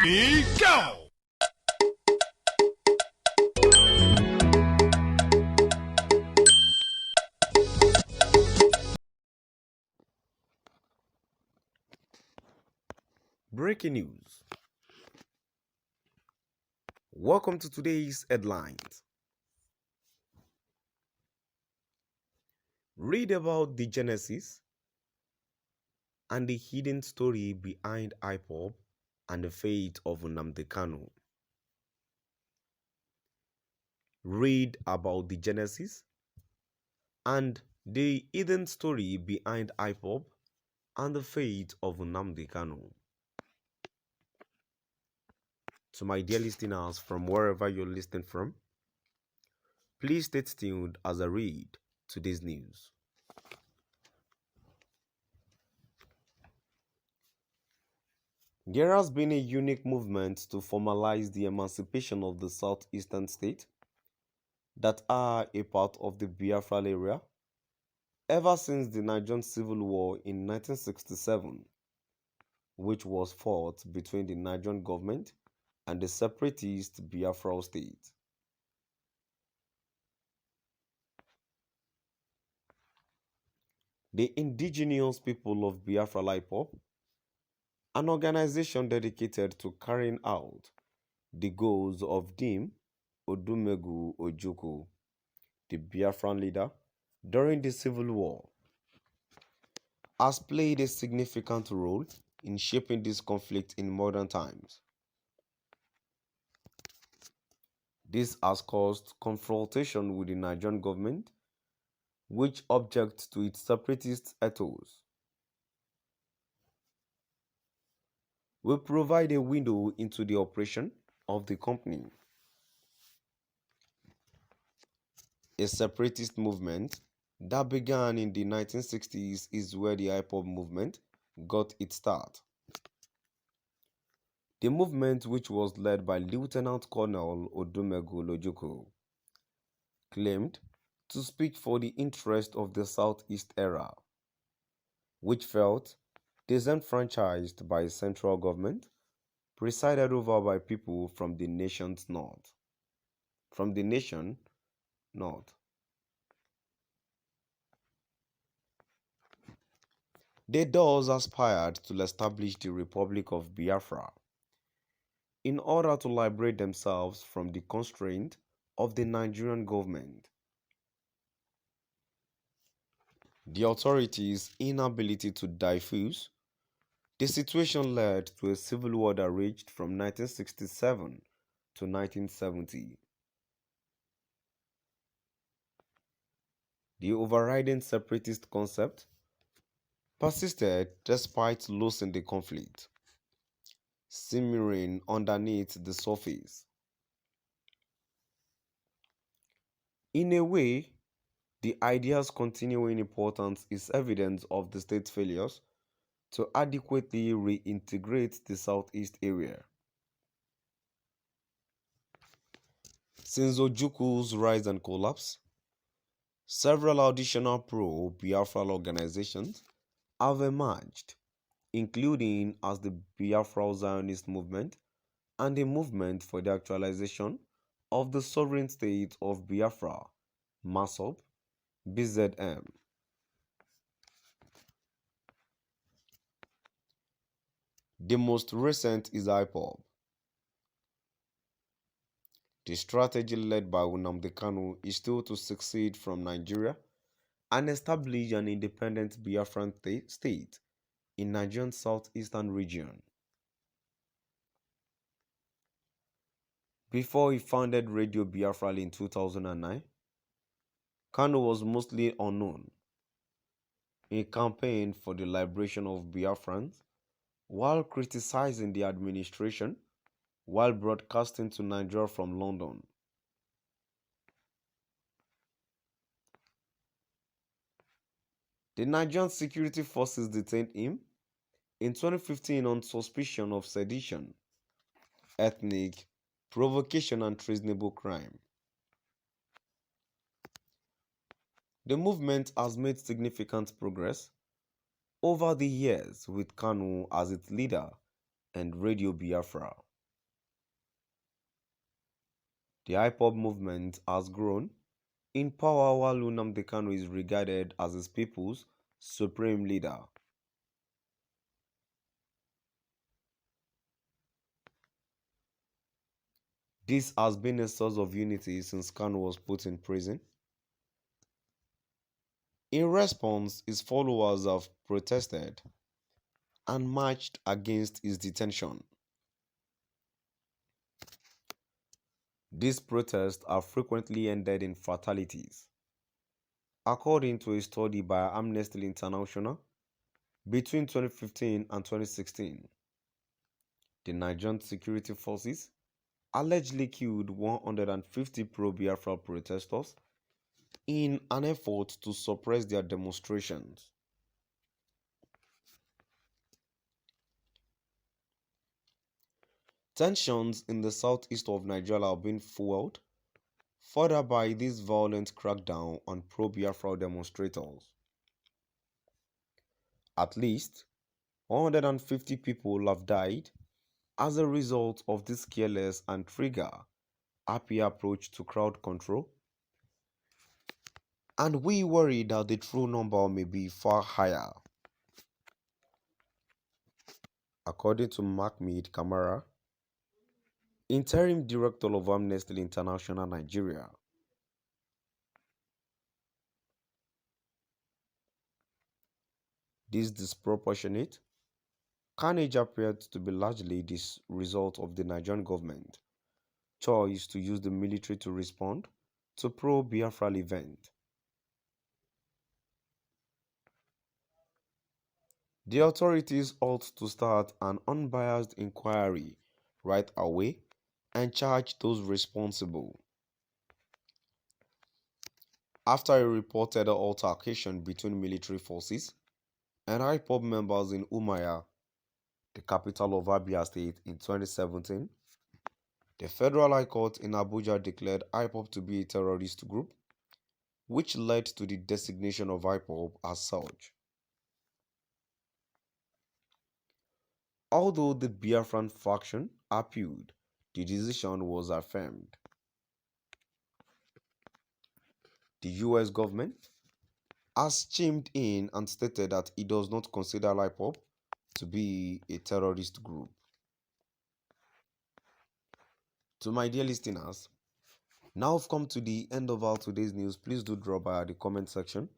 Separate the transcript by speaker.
Speaker 1: Ready, go! Breaking news. Welcome to today's headlines. Read about the genesis and the hidden story behind Ipob and the fate of Nnamdi Kanu. Read about the genesis and the hidden story behind Ipob and the fate of Nnamdi Kanu. To my dear listeners from wherever you're listening from, please stay tuned as I read today's news. There has been a unique movement to formalize the emancipation of the southeastern states that are a part of the Biafra area ever since the Nigerian Civil War in 1967, which was fought between the Nigerian government and the separatist Biafra state. The indigenous people of Biafra Ipob, an organization dedicated to carrying out the goals of Dim Odumegu Ojukwu, the Biafran leader during the Civil War, has played a significant role in shaping this conflict in modern times. This has caused confrontation with the Nigerian government, which objects to its separatist ethos. We provide a window into the operation of the company. A separatist movement that began in the 1960s is where the Ipob movement got its start. The movement, which was led by Lieutenant Colonel Odumegu Ojukwu, claimed to speak for the interest of the Southeast era, which felt disenfranchised by central government, presided over by people from the nation north. They thus aspired to establish the Republic of Biafra in order to liberate themselves from the constraint of the Nigerian government. The authorities' inability to diffuse the situation led to a civil war that raged from 1967 to 1970. The overriding separatist concept persisted despite losing the conflict, simmering underneath the surface. In a way, the idea's continuing importance is evidence of the state's failures to adequately reintegrate the Southeast area. Since Ojukwu's rise and collapse, several additional pro-Biafra organizations have emerged, including as the Biafra Zionist movement and the movement for the actualization of the sovereign state of Biafra, MASOB, BZM. The most recent is Ipob. The strategy led by Nnamdi Kanu is still to succeed from Nigeria and establish an independent Biafran state in Nigeria's southeastern region. Before he founded Radio Biafra in 2009, Kanu was mostly unknown. He campaigned for the liberation of Biafrans while criticizing the administration while broadcasting to Nigeria from London. The Nigerian security forces detained him in 2015 on suspicion of sedition, ethnic provocation, and treasonable crime. The movement has made significant progress over the years with Kanu as its leader and Radio Biafra. The Ipob movement has grown in power while Nnamdi Kanu is regarded as his people's supreme leader. This has been a source of unity since Kanu was put in prison. In response, his followers have protested and marched against his detention. These protests have frequently ended in fatalities. According to a study by Amnesty International, between 2015 and 2016, the Nigerian security forces allegedly killed 150 pro-Biafra protesters in an effort to suppress their demonstrations. Tensions in the southeast of Nigeria have been fueled further by this violent crackdown on pro-Biafra demonstrators. At least 150 people have died as a result of this careless and trigger-happy approach to crowd control, and we worry that the true number may be far higher. According to Mahmoud Kamara, interim director of Amnesty International Nigeria, this disproportionate carnage appeared to be largely the result of the Nigerian government choice to use the military to respond to pro-Biafra event. The authorities ought to start an unbiased inquiry right away and charge those responsible. After a reported altercation between military forces and Ipob members in Umuahia, the capital of Abia State, in 2017, the Federal High Court in Abuja declared Ipob to be a terrorist group, which led to the designation of Ipob as such. Although the Biafran faction appealed, the decision was affirmed. The US government has chimed in and stated that it does not consider Ipob to be a terrorist group. To my dear listeners, now we've come to the end of our today's news. Please do drop by the comment section